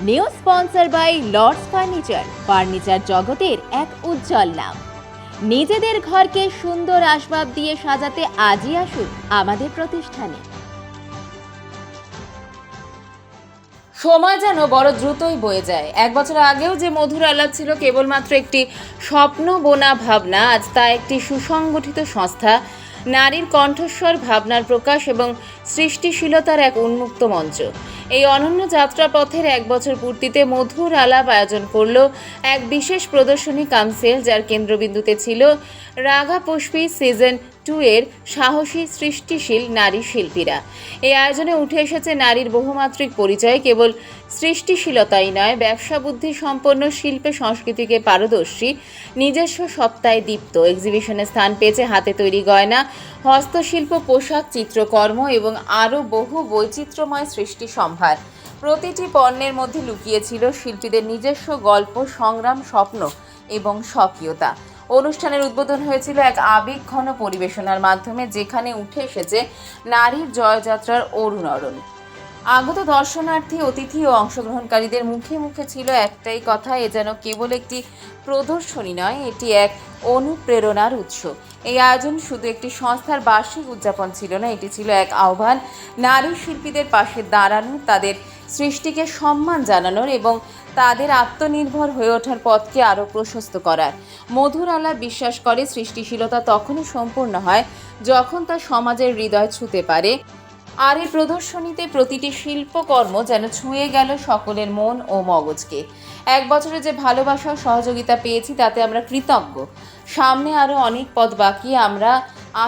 New sponsor by Lords furniture জগতের এক উজ্জ্বল নাম। নিজেদের ঘরকে সুন্দর আসবাব দিয়ে সাজাতে আজই আসুন আমাদের প্রতিষ্ঠানে। সময় যেন বড় দ্রুতই বয়ে যায়। এক বছর আগেও যে মধুর আলাপ ছিল কেবলমাত্র একটি স্বপ্ন বোনা ভাবনা, আজ তা একটি সুসংগঠিত সংস্থা, নারীর কণ্ঠস্বর, ভাবনার প্রকাশ এবং সৃষ্টিশীলতার এক উন্মুক্ত মঞ্চ। এই অনন্য যাত্রাপথের এক বছর পূর্তিতে মধুর আলাপ আয়োজন করল এক বিশেষ প্রদর্শনী কামসেল, যার কেন্দ্রবিন্দুতে ছিল রাগা পুষ্পী সিজন 2 এর সাহসী সৃষ্টিশীল নারী শিল্পীরা। এই আয়োজনে উঠে এসেছে নারীর বহুমাত্রিক পরিচয়। কেবল সৃষ্টিশীলতাই নয়, ব্যবসা বুদ্ধি সম্পন্ন, শিল্পে সংস্কৃতিকে পারদর্শী, নিজস্ব সত্তায় দীপ্ত। এক্সিবিশনে স্থান পেয়েছে হাতে তৈরি গয়না, হস্তশিল্প, পোশাক, চিত্রকর্ম এবং আরও বহু বৈচিত্র্যময় সৃষ্টি সম্ভার। প্রতিটি পণ্যের মধ্যে লুকিয়ে ছিল শিল্পীদের নিজস্ব গল্প, সংগ্রাম, স্বপ্ন এবং স্বকীয়তা। অনুষ্ঠানের উদ্বোধন হয়েছিল এক আবেগঘন পরিবেশনার মাধ্যমে, যেখানে উঠে এসেছে নারীর জয়যাত্রার অরুণ। আগত দর্শনার্থী, অতিথি ও অংশগ্রহণকারীদের মুখে মুখে ছিল একটাই কথা, এ যেন কেবল একটি প্রদর্শনী নয়, এটি এক অনুপ্রেরণার উৎস। এই আয়োজন শুধু একটি সংস্থার বার্ষিক উদযাপন ছিল না, এটি ছিল এক আহ্বান নারী শিল্পীদের পাশে দাঁড়ানোর, তাদের সৃষ্টিকে সম্মান জানানোর এবং তাদের আত্মনির্ভর হয়ে ওঠার পথকে আরও প্রশস্ত করার। মধুর আলাপ বিশ্বাস করে সৃষ্টিশীলতা তখনই সম্পূর্ণ হয় যখন তা সমাজের হৃদয় ছুঁতে পারে। আর এই প্রদর্শনীতে প্রতিটি শিল্পকর্ম যেন ছুঁয়ে গেল সকলের মন ও মগজকে। এক বছরে যে ভালোবাসা ও সহযোগিতা পেয়েছি তাতে আমরা কৃতজ্ঞ। সামনে আরও অনেক পথ বাকি। আমরা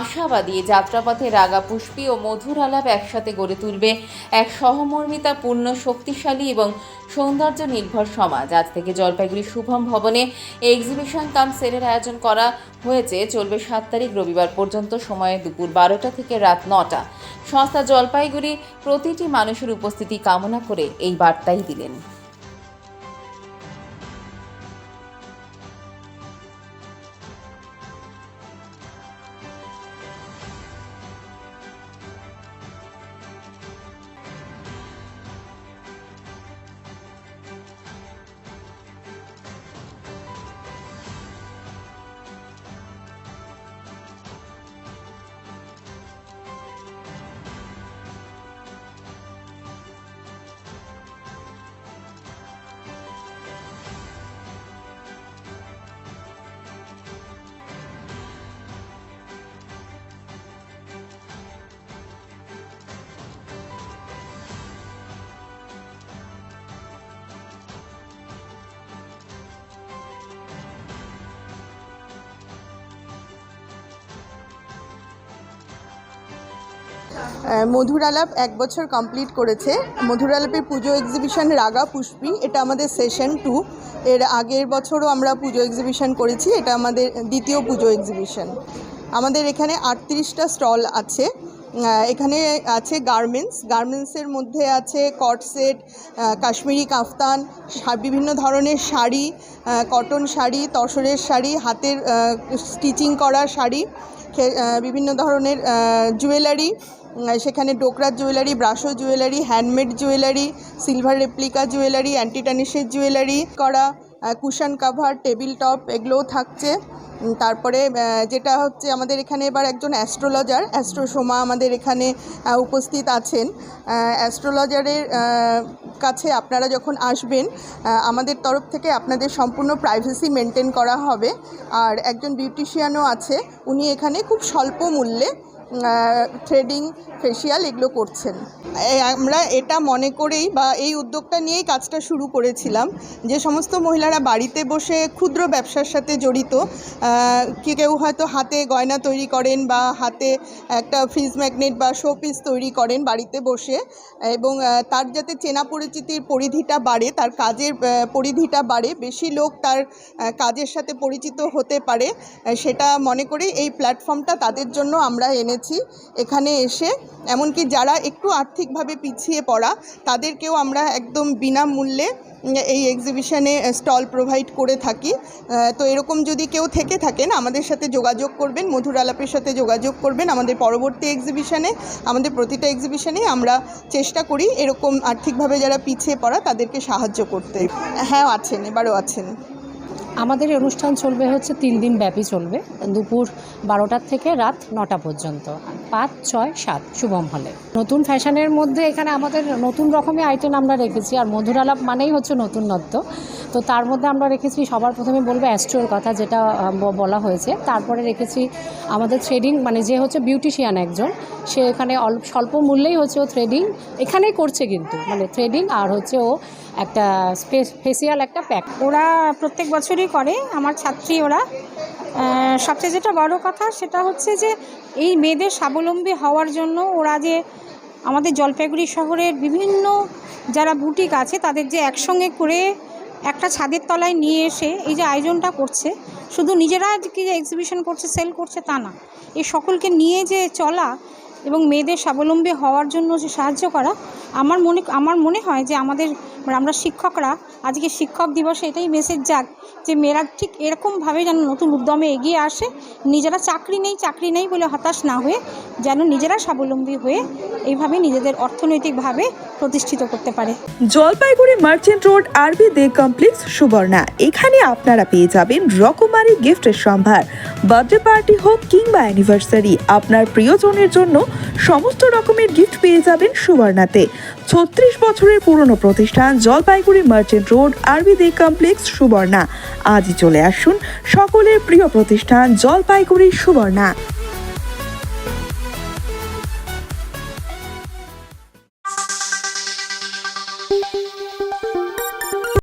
আশাবাদী যাত্রাপথে রাগা পুষ্পী ও মধুর আলাপ একসাথে গড়ে তুলবে এক সহমর্মিতাপূর্ণ, শক্তিশালী এবং সৌন্দর্য নির্ভর সমাজ। আজ থেকে জলপাইগুড়ি শুভম ভবনে এক্সিবিশন কাম সেলের আয়োজন করা হয়েছে। চলবে 7 তারিখ রবিবার পর্যন্ত। সময়ে দুপুর 12টা থেকে রাত 9টা। সংস্থা জলপাইগুড়ি প্রতিটি মানুষের উপস্থিতি কামনা করে এই বার্তাই দিলেন। মধুর আলাপ 1 বছর কমপ্লিট করেছে। মধুর আলাপের পুজো এক্সিবিশন রাগা পুষ্পী, এটা আমাদের সেশন 2। এর আগের বছরও আমরা পুজো এক্সিবিশন করেছি, এটা আমাদের দ্বিতীয় পুজো এক্সিবিশন। আমাদের এখানে 38টা স্টল আছে। এখানে আছে গার্মেন্টসের মধ্যে আছে কট সেট, কাশ্মীরি কাফতান, বিভিন্ন ধরনের শাড়ি, কটন শাড়ি, তসরের শাড়ি, হাতের স্টিচিং করা শাড়ি, বিভিন্ন ধরনের জুয়েলারি, সেখানে ডোকরার জুয়েলারি, ব্রাশো jewellery, handmade jewellery, silver replica jewellery, অ্যান্টিটানিশের জুয়েলারি করা, কুশন কাভার, টেবিল টপ, এগুলোও থাকছে। তারপরে যেটা হচ্ছে, আমাদের এখানে এবার একজন অ্যাস্ট্রো সোমা আমাদের এখানে উপস্থিত আছেন। অ্যাস্ট্রোলজারের কাছে আপনারা যখন আসবেন, আমাদের তরফ থেকে আপনাদের সম্পূর্ণ প্রাইভেসি মেনটেন করা হবে। আর একজন বিউটিশিয়ানও আছে, উনি এখানে খুব স্বল্প মূল্যে থ্রেডিং, ফেসিয়াল এগুলো করছেন। আমরা এটা মনে করেই বা এই উদ্যোগটা নিয়েই কাজটা শুরু করেছিলাম, যে সমস্ত মহিলারা বাড়িতে বসে ক্ষুদ্র ব্যবসার সাথে জড়িত, কেউ হয়তো হাতে গয়না তৈরি করেন বা হাতে একটা ফ্রিজ ম্যাগনেট বা শো পিস তৈরি করেন বাড়িতে বসে, এবং তার যাতে চেনা পরিচিতির পরিধিটা বাড়ে, তার কাজের পরিধিটা বাড়ে, বেশি লোক তার কাজের সাথে পরিচিত হতে পারে, সেটা মনে করে এই প্ল্যাটফর্মটা তাদের জন্য আমরা এনেছি। এখানে এসে এমনকি যারা একটু আর্থিকভাবে পিছিয়ে পড়া, তাদেরকেও আমরা একদম বিনামূল্যে এই এক্সিবিশনে স্টল প্রোভাইড করে থাকি। তো এরকম যদি কেউ থেকে থাকেন আমাদের সাথে যোগাযোগ করবেন, মধুর আলাপের সাথে যোগাযোগ করবেন। আমাদের পরবর্তী এক্সিবিশনে, আমাদের প্রতিটা এক্সিবিশনেই আমরা চেষ্টা করি এরকম আর্থিকভাবে যারা পিছিয়ে পড়া তাদেরকে সাহায্য করতে। হ্যাঁ, আছেন, এবারও আছেন। আমাদের এই অনুষ্ঠান চলবে হচ্ছে 3 দিন ব্যাপী চলবে, দুপুর 12টার থেকে রাত 9টা পর্যন্ত, 5, 6, 7 শুভম হলে। নতুন ফ্যাশনের মধ্যে এখানে আমাদের নতুন রকমের আইটেম আমরা রেখেছি, আর মধুর আলাপ মানেই হচ্ছে নতুনত্ব। তো তার মধ্যে আমরা রেখেছি, সবার প্রথমে বলবো অ্যাস্ট্রোর কথা, যেটা বলা হয়েছে। তারপরে রেখেছি আমাদের থ্রেডিং, মানে যে হচ্ছে বিউটিশিয়ান একজন, সে এখানে স্বল্প মূল্যেই হচ্ছে ও থ্রেডিং এখানেই করছে, কিন্তু মানে থ্রেডিং আর হচ্ছে ও একটা ফেসিয়াল একটা প্যাক। ওরা প্রত্যেক বছরই করে, আমার ছাত্রী ওরা। সবচেয়ে যেটা বড় কথা সেটা হচ্ছে যে এই মেয়েদের স্বাবলম্বী হওয়ার জন্য ওরা যে আমাদের জলপাইগুড়ি শহরের বিভিন্ন যারা বুটিক আছে তাদের যে একসঙ্গে করে একটা ছাদের তলায় নিয়ে এসে এই যে আয়োজনটা করছে, শুধু নিজেরা কি যে এক্সিবিশন করছে, সেল করছে তা না, এই সকলকে নিয়ে যে চলা এবং মেয়েদের স্বাবলম্বী হওয়ার জন্য যে সাহায্য করা, আমার মনে হয় যে আমরা শিক্ষকরা আজকে শিক্ষক দিবসে এটাই মেসেজ যাক যে মেয়েরা ঠিক এরকমভাবে যেন নতুন উদ্যমে এগিয়ে আসে, নিজেরা চাকরি নেই বলে হতাশ না হয়ে যেন নিজেরা স্বাবলম্বী হয়ে এইভাবে নিজেদের অর্থনৈতিকভাবে প্রতিষ্ঠিত করতে পারে। জলপাইগুড়ি মার্চেন্ট রোড আরবি দে কমপ্লেক্স সুবর্ণা, এখানে আপনারা পেয়ে যাবেন রকমারি গিফটের সম্ভার। বার্থডে পার্টি হোক কিংবা অ্যানিভার্সারি, আপনার প্রিয়জনের জন্য সমস্ত রকমের গিফট পেয়ে যাবেন সুবর্ণাতে। 36 বছরের পুরনো প্রতিষ্ঠান জলপাইগুড়ি মার্চেন্ট রোড আরবি দে কমপ্লেক্স সুবর্ণা। আজই চলে আসুন সকলের প্রিয় প্রতিষ্ঠান জলপাইগুড়ি সুবর্ণা।